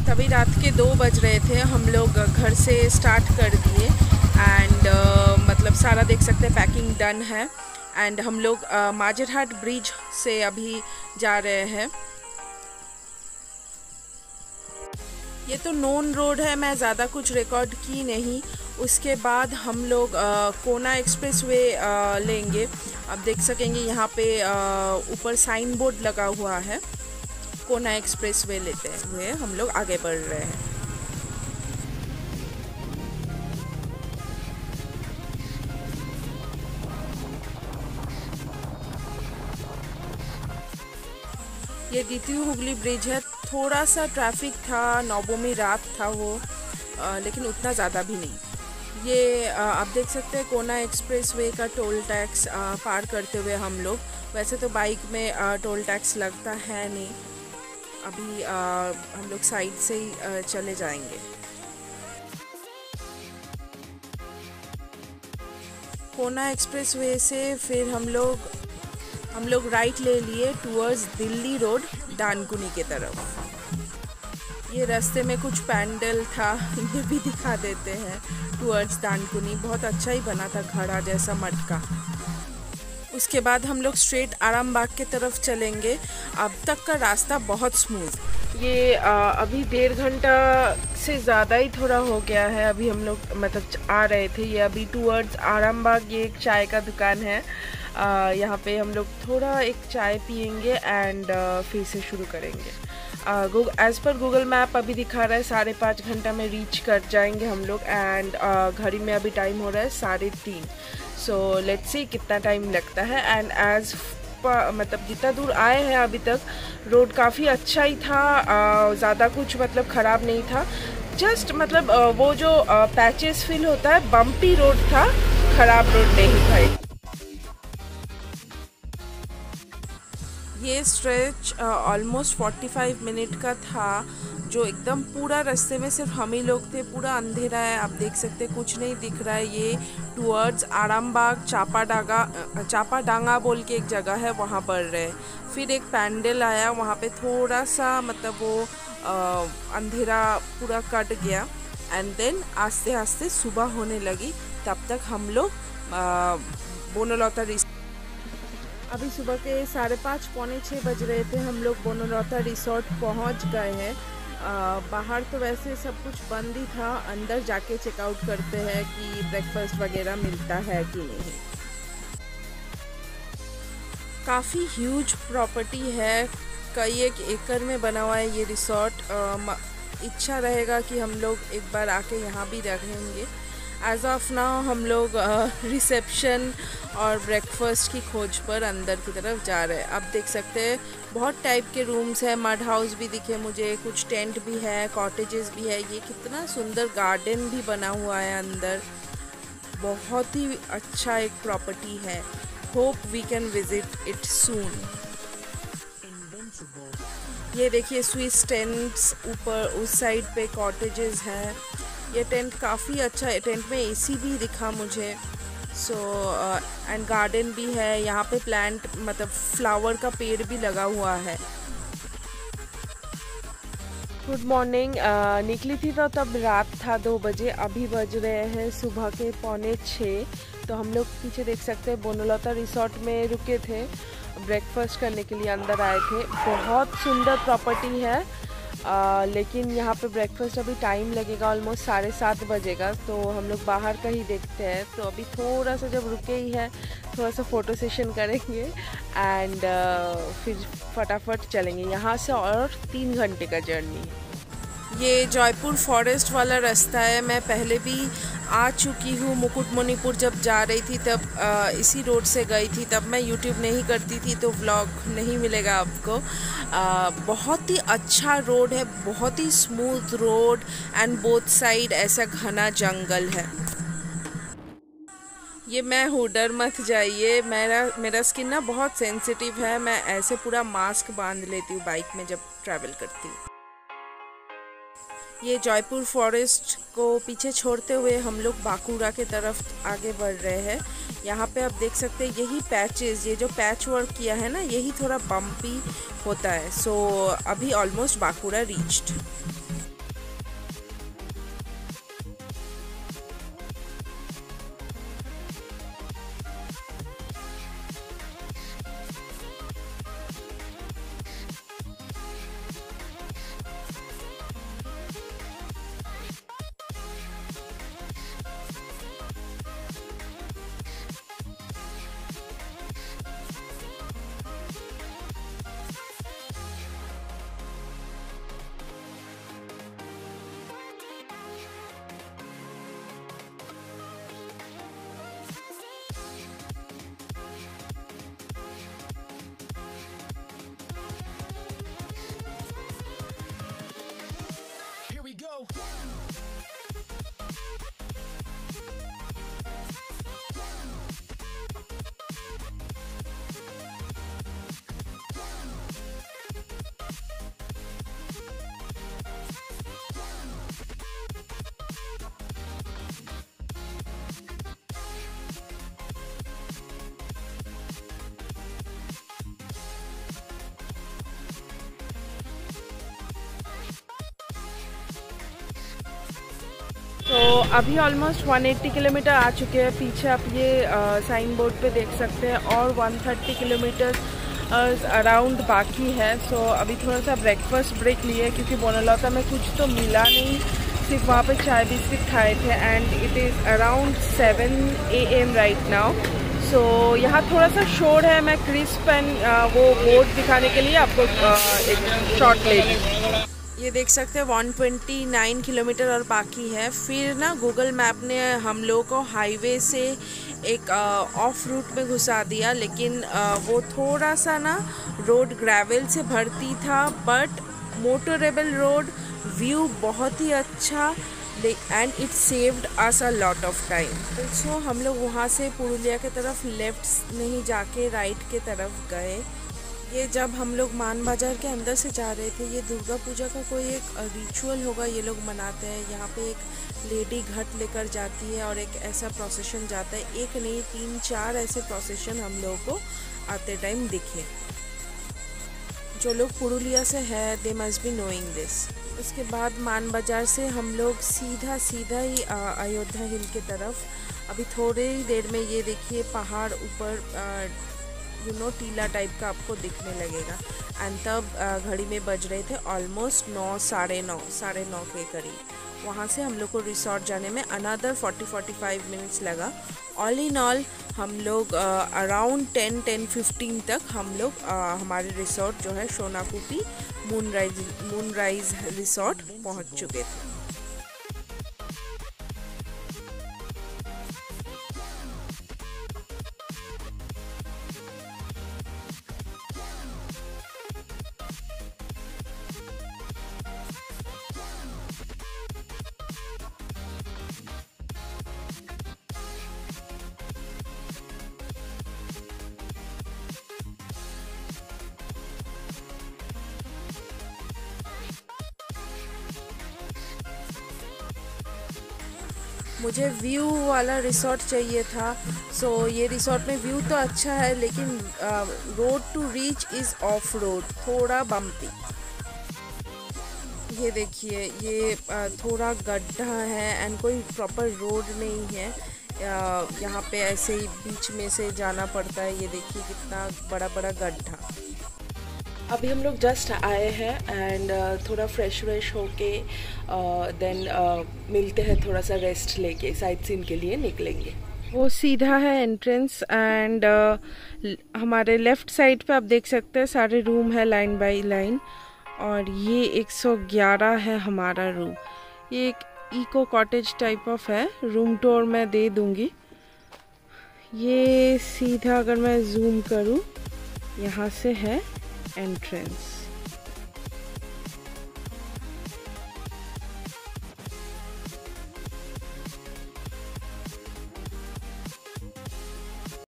तभी रात के 2 बज रहे थे, हम लोग घर से स्टार्ट कर दिए एंड मतलब सारा देख सकते हैं पैकिंग डन है। एंड हम लोग माजरहाट ब्रिज से अभी जा रहे हैं। ये तो नोन रोड है, मैं ज़्यादा कुछ रिकॉर्ड की नहीं। उसके बाद हम लोग कोना एक्सप्रेस वे लेंगे। अब देख सकेंगे यहाँ पे ऊपर साइन बोर्ड लगा हुआ है। कोना एक्सप्रेस वे लेते हुए हम लोग आगे बढ़ रहे हैं। ये द्वितीय हुगली ब्रिज है। थोड़ा सा ट्रैफिक था, नवमी रात था वो, लेकिन उतना ज़्यादा भी नहीं। ये आप देख सकते हैं कोना एक्सप्रेस वे का टोल टैक्स पार करते हुए हम लोग। वैसे तो बाइक में टोल टैक्स लगता है नहीं। अभी हम लोग साइड से ही चले जाएंगे। कोना एक्सप्रेस वे से फिर हम लोग राइट ले लिए टूवर्ड्स दिल्ली रोड, डानकुनी के तरफ। ये रास्ते में कुछ पैंडल था, ये भी दिखा देते हैं। टूवर्ड्स डानकुनी बहुत अच्छा ही बना था, घड़ा जैसा मटका। उसके बाद हम लोग स्ट्रेट आरामबाग के तरफ चलेंगे। अब तक का रास्ता बहुत स्मूथ। ये अभी 1.5 घंटा से ज़्यादा ही थोड़ा हो गया है। अभी हम लोग मतलब आ रहे थे। ये अभी टूवर्ड्स आरामबाग, ये एक चाय का दुकान है। यहाँ पे हम लोग थोड़ा एक चाय पियेंगे एंड फिर से शुरू करेंगे। एज़ पर गूगल मैप अभी दिखा रहा है 5.5 घंटा में रीच कर जाएंगे हम लोग। एंड घड़ी में अभी टाइम हो रहा है 3:30। सो लेट्स सी कितना टाइम लगता है। एंड एज़ मतलब जितना दूर आए हैं अभी तक रोड काफ़ी अच्छा ही था, ज़्यादा कुछ मतलब ख़राब नहीं था। जस्ट मतलब वो जो पैचेस फील होता है, बम्पी रोड था, ख़राब रोड नहीं था। ये स्ट्रेच ऑलमोस्ट 45 मिनट का था, जो एकदम पूरा रास्ते में सिर्फ हम ही लोग थे। पूरा अंधेरा है, आप देख सकते हैं, कुछ नहीं दिख रहा है। ये टूवर्ड्स आरामबाग चापाडांगा बोल के एक जगह है, वहाँ बढ़ रहे हैं। फिर एक पैंडल आया, वहाँ पे थोड़ा सा मतलब वो अंधेरा पूरा कट गया। एंड देन आस्ते आस्ते सुबह होने लगी। तब तक हम लोग बोनोलता अभी सुबह के 5:30 पौने 6 बज रहे थे। हम लोग बोनोलता रिसोर्ट पहुंच गए हैं। बाहर तो वैसे सब कुछ बंद ही था, अंदर जाके चेकआउट करते हैं कि ब्रेकफास्ट वगैरह मिलता है कि नहीं। काफ़ी ह्यूज प्रॉपर्टी है, कई एक एकड़ में बना हुआ है ये रिसोर्ट। इच्छा रहेगा कि हम लोग एक बार आके यहाँ भी रहेंगे। एज ऑफ नाउ हम लोग रिसेप्शन और ब्रेकफास्ट की खोज पर अंदर की तरफ जा रहे हैं। आप देख सकते हैं बहुत टाइप के रूम्स हैं। मड हाउस भी दिखे मुझे, कुछ टेंट भी है, कॉटेजेस भी है। ये कितना सुंदर गार्डन भी बना हुआ है अंदर। बहुत ही अच्छा एक प्रॉपर्टी है। Hope we can visit it soon. ये देखिए स्विस टेंट्स, ऊपर उस साइड पे कॉटेजेस हैं। ये टेंट काफ़ी अच्छा है, टेंट में एसी भी दिखा मुझे। सो एंड गार्डन भी है यहाँ पे, प्लांट मतलब फ्लावर का पेड़ भी लगा हुआ है। Good morning. निकली थी तो तब रात था 2 बजे, अभी बज रहे हैं सुबह के 5:45। तो हम लोग पीछे देख सकते हैं बोनोलता रिसोर्ट में रुके थे, ब्रेकफास्ट करने के लिए अंदर आए थे। बहुत सुंदर प्रॉपर्टी है, लेकिन यहाँ पे ब्रेकफास्ट अभी टाइम लगेगा, ऑलमोस्ट 7:30 बजेगा। तो हम लोग बाहर का ही देखते हैं। तो अभी थोड़ा सा जब रुके ही है, थोड़ा सा फ़ोटो सेशन करेंगे एंड फिर फटाफट चलेंगे यहाँ से। और 3 घंटे का जर्नी। ये जयपुर फॉरेस्ट वाला रास्ता है। मैं पहले भी आ चुकी हूँ। मुकुटमणिपुर जब जा रही थी तब इसी रोड से गई थी। तब मैं यूट्यूब नहीं करती थी तो व्लॉग नहीं मिलेगा आपको। बहुत ही अच्छा रोड है, बहुत ही smooth road and both side ऐसा घना जंगल है। ये मैं हूँ, डर मत जाइए। मेरा स्किन ना बहुत सेंसिटिव है। मैं ऐसे पूरा मास्क बांध लेती हूँ बाइक में जब ट्रैवल करती हूँ। ये जयपुर फॉरेस्ट को पीछे छोड़ते हुए हम लोग बांकुड़ा के तरफ आगे बढ़ रहे हैं। यहाँ पे आप देख सकते हैं यही पैचेस, ये जो पैच वर्क किया है ना, यही थोड़ा बम्पी होता है। सो अभी ऑलमोस्ट बांकुड़ा रीच्ड। तो अभी ऑलमोस्ट 180 किलोमीटर आ चुके हैं। पीछे आप ये साइन बोर्ड पे देख सकते हैं, और 130 किलोमीटर अराउंड बाकी है। सो अभी थोड़ा सा ब्रेकफास्ट ब्रेक लिए, क्योंकि बोनालौता में कुछ तो मिला नहीं, सिर्फ वहाँ पे चाय बिस्किट खाए थे। And it is around 7 AM right now. So यहाँ थोड़ा सा शोर है। मैं क्रिस्प एंड वो बोर्ड दिखाने के लिए आपको एक शॉट ले ली। ये देख सकते हैं 129 किलोमीटर और बाकी है। फिर ना गूगल मैप ने हम लोगों को हाईवे से एक ऑफ रूट में घुसा दिया, लेकिन वो थोड़ा सा ना रोड ग्रेवल से भरती था, बट मोटरेबल रोड, व्यू बहुत ही अच्छा, and it saved us a lot of time. So हम लोग वहाँ से पुरुलिया की तरफ लेफ्ट नहीं जाके राइट के तरफ गए। ये जब हम लोग मान बाजार के अंदर से जा रहे थे, ये दुर्गा पूजा का कोई एक रिचुअल होगा, ये लोग मनाते हैं। यहाँ पे एक लेडी घट लेकर जाती है और एक ऐसा प्रोसेशन जाता है। एक नहीं 3-4 ऐसे प्रोसेशन हम लोगों को आते टाइम दिखे। जो लोग पुरुलिया से है they must be knowing this. उसके बाद मान बाजार से हम लोग सीधा ही अयोध्या हिल की तरफ। अभी थोड़ी ही देर में ये देखिए पहाड़ ऊपर टीला टाइप का आपको दिखने लगेगा। एंड तब घड़ी में बज रहे थे ऑलमोस्ट 9, साढ़े 9 के करीब। वहाँ से हम लोग को रिसोर्ट जाने में अनदर 40-45 मिनट्स लगा। ऑल इन ऑल हम लोग अराउंड 10-15 तक हम लोग हमारे रिसोर्ट जो है शोनाकुपी मूनराइज रिसोर्ट पहुँच चुके थे। मुझे व्यू वाला रिसोर्ट चाहिए था। सो ये रिसोर्ट में व्यू तो अच्छा है, लेकिन road to reach is off road, थोड़ा बम्पी। ये देखिए ये थोड़ा गड्ढा है एंड कोई प्रॉपर रोड नहीं है। यहाँ पे ऐसे ही बीच में से जाना पड़ता है। ये देखिए कितना बड़ा बड़ा गड्ढा। अभी हम लोग जस्ट आए हैं एंड थोड़ा फ्रेश होके देन मिलते हैं, थोड़ा सा रेस्ट लेके साइट सीन के लिए निकलेंगे। वो सीधा है एंट्रेंस एंड हमारे लेफ्ट साइड पे आप देख सकते हैं सारे रूम है लाइन बाय लाइन, और ये 111 है हमारा रूम। ये एक इको कॉटेज टाइप ऑफ है। रूम टूर मैं दे दूंगी। ये सीधा अगर मैं जूम करूँ यहाँ से है एंट्रेंस।